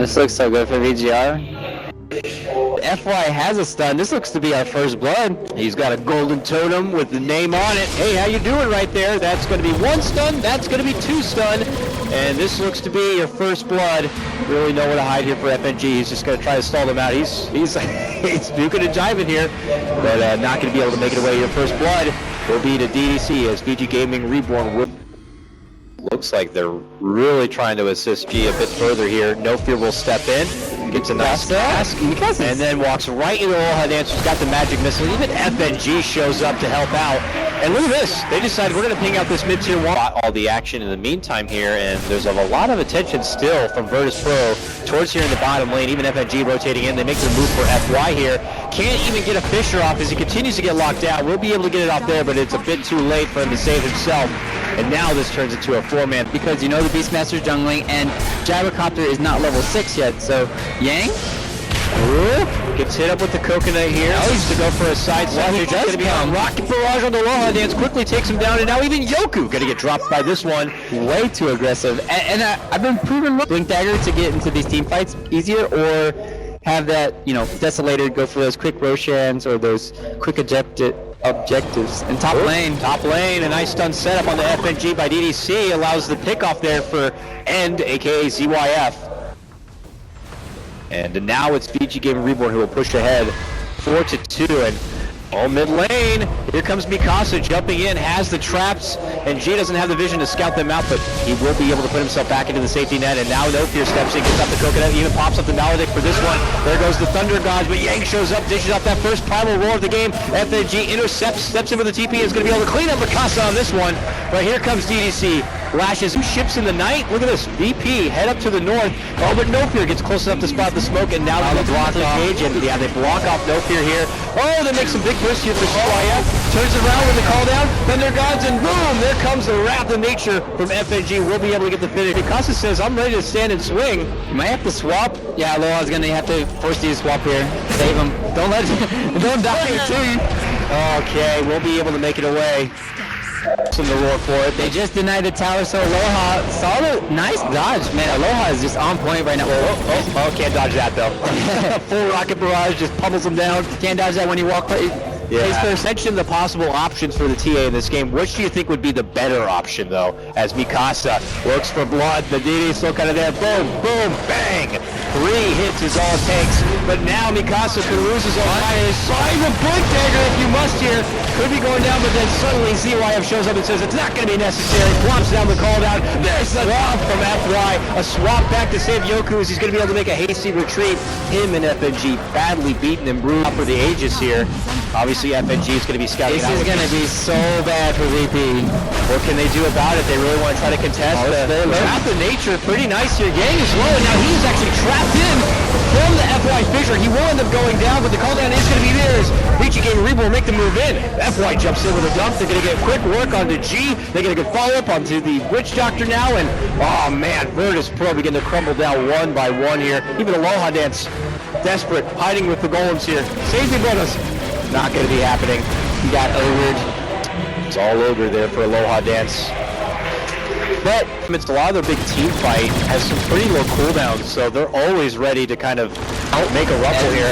This looks so good for VGR. FY has a stun. This looks to be our first blood. He's got a golden totem with the name on it. Hey, how you doing right there? That's going to be 1 stun. That's going to be 2 stun. And this looks to be your first blood. Really know where to hide here for FNG. He's just going to try to stall them out. He's duking and jiving here, but not going to be able to make it away. Your first blood will be to DDC as VG Gaming Reborn will. Looks like they're really trying to assist G a bit further here. No Fear will step in, gets a nice pass, and then walks right into Aloha Dance, who's got the magic missile. Even FNG shows up to help out. And look at this, they decided we're going to ping out this mid-tier one. All the action in the meantime here, and there's a lot of attention still from Virtus.pro towards here in the bottom lane. Even FNG rotating in, they make the move for FY here. Can't even get a Fisher off as he continues to get locked out. We'll be able to get it off there, but it's a bit too late for him to save himself. And now this turns into a 4-man. Because you know the Beastmaster's jungling, and Gyrocopter is not level 6 yet, so Yang? Ooh, gets hit up with the coconut here. He's to go for a side swap. He's going to be on Rocket Barrage on the Aloha Dance. Quickly takes him down, and now even Yoku going to get dropped by this one. Way too aggressive. And I've been proven Blink Dagger to get into these team fights easier, or have that, you know, Desolator go for those quick Roshans or those quick objectives. And top lane, a nice stun setup on the FNG by DDC allows the pick off there for End, aka ZYF. And now it's VG Gaming Reborn who will push ahead 4-2, and all mid lane, here comes Mikasa jumping in, has the traps, and G doesn't have the vision to scout them out, but he will be able to put himself back into the safety net, and now No Fear steps in, gets up the coconut, even pops up the Maledict for this one. There goes the Thunder Gods, but Yang shows up, dishes out that first primal roar of the game. FNG intercepts, steps in with the TP, is going to be able to clean up Mikasa on this one, but here comes DDC. Lashes ships in the night. Look at this. VP head up to the north. Oh, but No Fear gets close enough to spot the smoke, and now they block off. Yeah, they block off No Fear here. Oh, they make some big bursts here for ZYF. Turns around with the call down. Thunder Gods, and boom! There comes the Wrath of Nature from FNG. We'll be able to get the finish. Mikasa says, I'm ready to stand and swing. You might have to swap. Yeah, Aloha's going to have to force you to swap here. Save him. Don't let him. Don't die here, too. Okay, we'll be able to make it away. Some the roar for it. They just denied the tower, so Aloha saw the nice dodge. Man, Aloha is just on point right now. Can't dodge that though. Full rocket barrage just pummels him down. Can't dodge that when you walk. Yeah. Is mention the possible options for the TA in this game. Which do you think would be the better option though? As Mikasa looks for blood, the DD still kind of there. Boom, boom, bang. 3 hits is all it takes. But now Mikasa peruses on fire. Signs of Blink Dagger if you must here. Could be going down, but then suddenly ZYF shows up and says it's not going to be necessary. Plops down the call down. There's the drop from FY. A swap back to save Yoku as he's going to be able to make a hasty retreat. Him and FNG badly beaten and bruised for the ages here. Obviously FNG is going to be scouting out. This is going to be so bad for VP. What can they do about it? They really want to try to contest the Wrath of Nature. Pretty nice here. Yang is low, and now he's actually trapped in from the FY Fissure. He will end up going down, but the call down is going to be theirs. VG Gaming Reborn will make the move in. FY jumps in with a dump. They're going to get quick work onto G. They're going to get follow-up onto the Witch Doctor now, and oh man, Virtus.pro begin to crumble down one by one here. Even Aloha Dance, desperate, hiding with the golems here. Save me, brothers. Not going to be happening. He got overed. It's all over there for Aloha Dance. But amidst a lot of their big team fight has some pretty low cooldowns, so they're always ready to kind of make a ruffle here.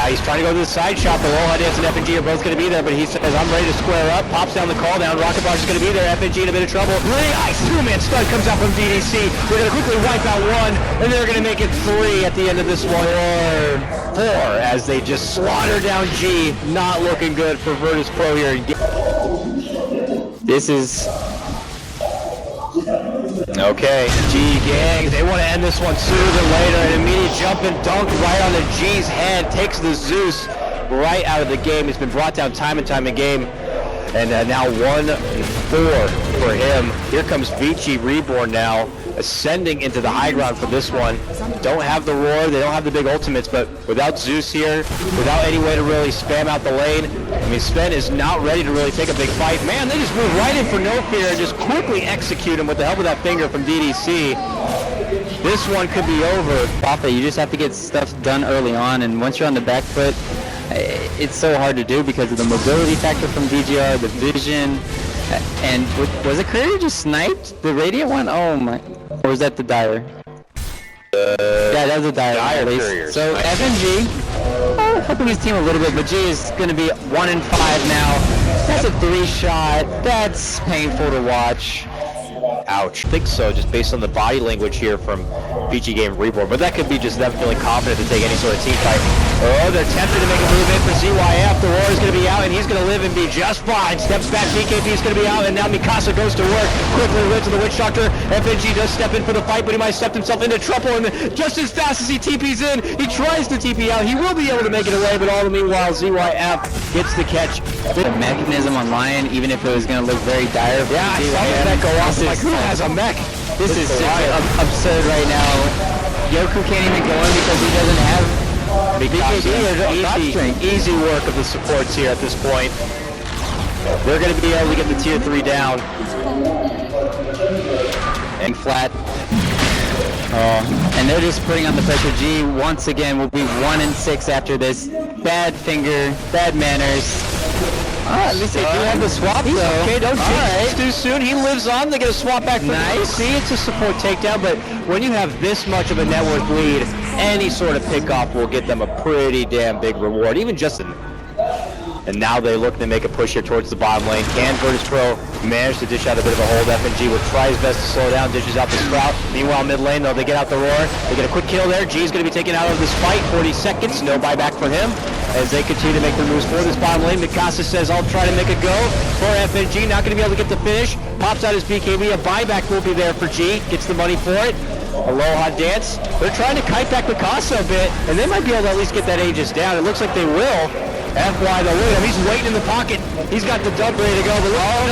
He's trying to go to the side shot. Aloha Dance and FNG are both going to be there, but he says, I'm ready to square up. Pops down the call down. Rocket Barge is going to be there. FNG in a bit of trouble. Really nice 2-man stun comes out from DDC. They're going to quickly wipe out 1, and they're going to make it 3 at the end of this one. Or 4 as they just slaughter down G. Not looking good for Virtus.pro here. This is... Okay, G gang, they want to end this one sooner than later. An immediate jump and dunk right on the G's head, takes the Zeus right out of the game. He's been brought down time and time again. And now 1-4 for him. Here comes VG Reborn now, ascending into the high ground for this one. Don't have the roar, they don't have the big ultimates, but without Zeus here, without any way to really spam out the lane, I mean, Sven is not ready to really take a big fight. Man, they just move right in for No Fear and just quickly execute him with the help of that finger from DDC. This one could be over. You just have to get stuff done early on, and once you're on the back foot, it's so hard to do because of the mobility factor from VGR, the vision, and was it Curry just sniped the Radiant one? Oh my, or was that the Dire? Yeah, that was a dire release. Couriers. So Nice. FNG, helping his team a little bit, but G is going to be 1 and 5 now. That's a 3-shot. That's painful to watch. Ouch. I think so, just based on the body language here from PG Game Reborn. But that could be just them feeling confident to take any sort of team fight. Oh, they're tempted to make a move in for ZYF. The Roar is going to be out, and he's going to live and be just fine. Steps back, BKB is going to be out, and now Mikasa goes to work. Quickly rid to the Witch Doctor. FNG does step in for the fight, but he might step himself into trouble. And just as fast as he TP's in, he tries to TP out. He will be able to make it away, but all the meanwhile, ZYF gets the catch. The mechanism on Lion, even if it was going to look very dire. Yeah, I saw that go off. Like, who has a mech? This is just absurd right now. Yoku can't even go in because he doesn't have BKB. Easy work of the supports here at this point. They're going to be able to get the tier 3 down. And flat. And they're just putting on the pressure. G once again will be 1 and 6 after this. Bad finger, bad manners. At least they do have the swap though. Okay, don't change too soon. He lives on. They get a swap back from nice. See, it's a support takedown, but when you have this much of a net worth lead, any sort of pickoff will get them a pretty damn big reward, even just in. And now they look to make a push here towards the bottom lane. Can Virtus.pro manage to dish out a bit of a hold? FNG will try his best to slow down, dishes out the Sprout. Meanwhile, mid lane, though, they get out the Roar. They get a quick kill there. G's going to be taken out of this fight. 40 seconds, no buyback for him. As they continue to make their moves for this bottom lane, Mikasa says, I'll try to make a go for FNG. Not going to be able to get the finish. Pops out his BKB. A buyback will be there for G. Gets the money for it. Aloha dance. They're trying to kite back Mikasa a bit, and they might be able to at least get that Aegis down. It looks like they will. FY though, look at him, he's waiting in the pocket. He's got the dunk ready to go, but look,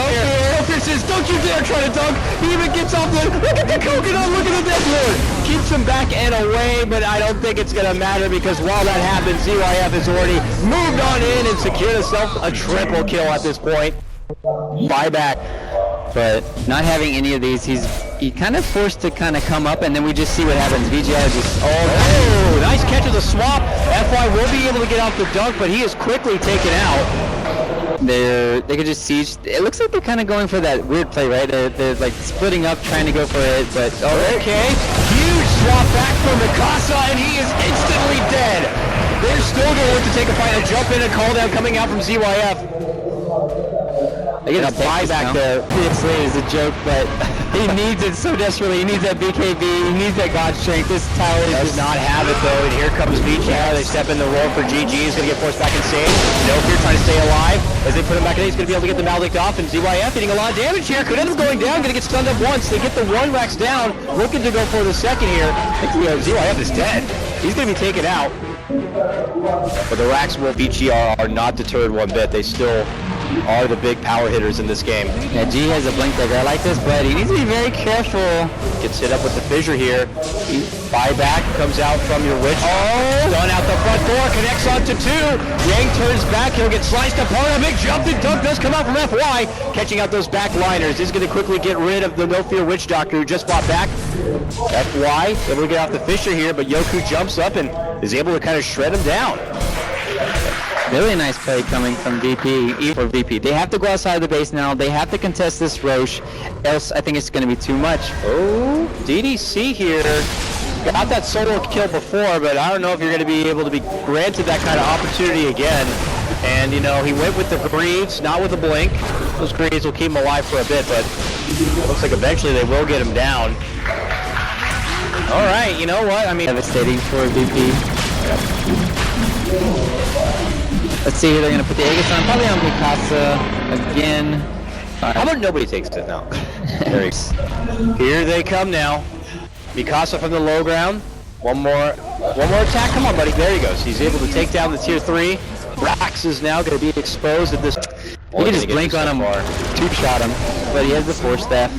no fear says, don't you dare try to dunk. He even gets off the, look at the coconut, look at the Death Lord. Keeps him back and away, but I don't think it's gonna matter because while that happens, ZYF has already moved on in and secured himself a triple kill at this point. Buyback. But not having any of these, he's kind of forced to kind of come up, and then we just see what happens. VGI just nice catch of the swap. FY will be able to get off the dunk, but he is quickly taken out. They could just siege. It looks like they're kind of going for that weird play, right? They're like splitting up, trying to go for it, but okay. Huge swap back from Mikasa, and he is instantly dead. They're still going to look to take a fight. A jump in, a call down coming out from ZYF. They get a buyback there. Obviously, it's a joke, but he needs it so desperately. He needs that BKB. He needs that God strength. This tower does not have it though. And here comes VGI. They step in the roll for GG. He's going to get forced back in stage. No fear trying to stay alive. As they put him back in, he's going to be able to get the Malik off. And ZYF hitting a lot of damage here. Could end up going down. Going to get stunned up once. They get the one racks down. Looking to go for the second here. I think ZYF is dead. He's going to be taken out. But the racks will VGR are not deterred one bit. They still are the big power hitters in this game. Yeah, G has a blink dagger. I like this, but he needs to be very careful. Gets hit up with the fissure here. Buyback comes out from your witch. Done out the front door, connects onto 2. Yang turns back, he'll get sliced apart. A big jumping dunk does come out from FY. Catching out those back liners. He's going to quickly get rid of the No Fear Witch Doctor who just bought back. FY able to get off the fissure here, but Yoku jumps up and is able to kind of shred him down. Really nice play coming from VP, for VP. They have to go outside of the base now. They have to contest this Roche, else I think it's going to be too much. Oh, DDC here. Got that solo kill before, but I don't know if you're going to be able to be granted that kind of opportunity again. And, you know, he went with the Greaves, not with the Blink. Those Greaves will keep him alive for a bit, but it looks like eventually they will get him down. All right, you know what? I mean, devastating for VP. Let's see who they're going to put the Aegis on. Probably on Mikasa again. How about nobody takes it now? Here they come now. Mikasa from the low ground. One more attack. Come on, buddy. There he goes. He's able to take down the tier 3. Rax is now going to be exposed at this. You can just blink on him or 2-shot him, but he has the Force Staff.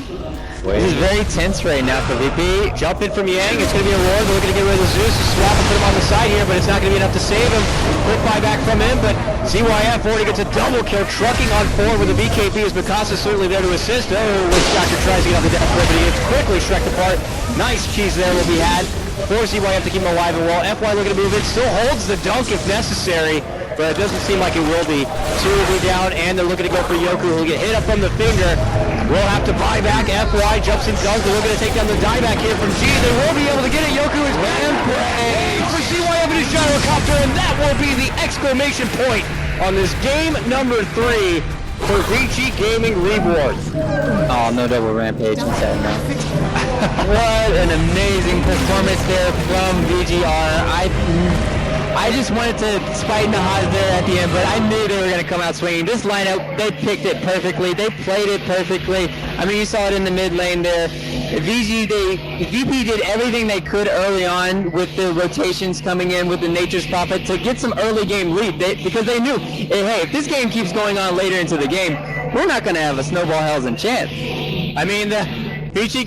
This is very tense right now for VP. Jump in from Yang. It's going to be a Roar. They're looking to get rid of the Zeus. Swap and put him on the side here, but it's not going to be enough to save him. Quick buyback from him, but ZYF already gets a double kill, trucking on forward with the BKB as Mikasa certainly there to assist. Oh, Witch Doctor tries to get off the death grip, but he gets quickly shreked apart. Nice cheese there will be had for ZYF to keep him alive and well. FY looking to move in, still holds the dunk if necessary. but it doesn't seem like it will be. 2 will be down, and they're looking to go for Yoku, who will get hit up from the finger. We'll have to buy back. FY jumps and dunks. They're looking to take down the dieback here from G. They will be able to get it. Yoku is back. Over CYM in his gyrocopter, and that will be the exclamation point on this game number 3 for VG Gaming Reborn. Oh, no double rampage inside now. What an amazing performance there from VGR. I just wanted to spite in the highs there at the end, but I knew they were going to come out swinging. This lineup, they picked it perfectly. They played it perfectly. I mean, you saw it in the mid lane there. VP did everything they could early on with the rotations coming in with the Nature's Prophet to get some early game lead because they knew, hey, if this game keeps going on later into the game, we're not going to have a snowball hells and chance. I mean, the VG